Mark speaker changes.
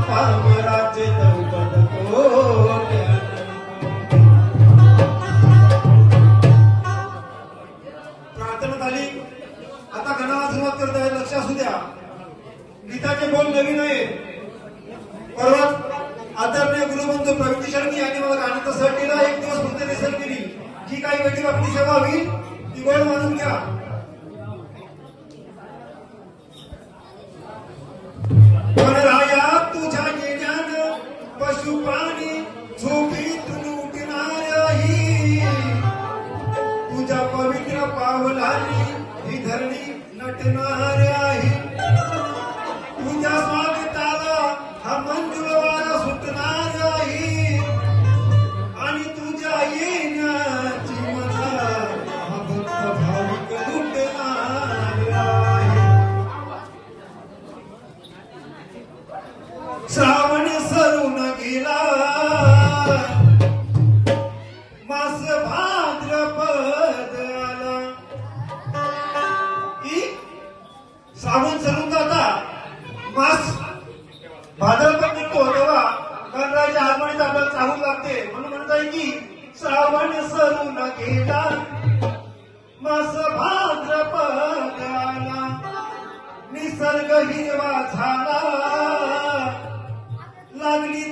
Speaker 1: पामराचे दौपद कोट्यान. प्रार्थना झाली. आता गणाला सुरुवात करत आहे. लक्ष असू द्या, गीताचे बोल नवीन आहे. परवा आदरणीय गुरुबंधू प्रवीण शर्मी यांनी मला गाण्याचा सट दिला. एक दिवस फक्त रिसर्च केली. जी काही वेळी आपली सेवा होईल ती गोड मानून घ्या. राया तुझ्या येण्यानं पशुप्राणी झोपीतून उठणारही, तुझ्या पवित्र पावलांनी ही धरणी नटणार आहे. तुझ्या स्वागताला हा मंजुळ वारा सुटणार आहे आणि तुझ्या येण्याची मजा हा भक्त भाविक लुटणार आहे. श्रावण सरून गेला, मास भाद्रपद आला. की श्रावण सरून जाता मास भाद्रपद निघतो तेव्हा गणरायाच्या आगमनाची आपल्याला चाहूल लागते. म्हणून म्हणत आहे की श्रावण सरून गेला, मास भाद्रपद आला. निसर्ग हिरवा झाला, लागली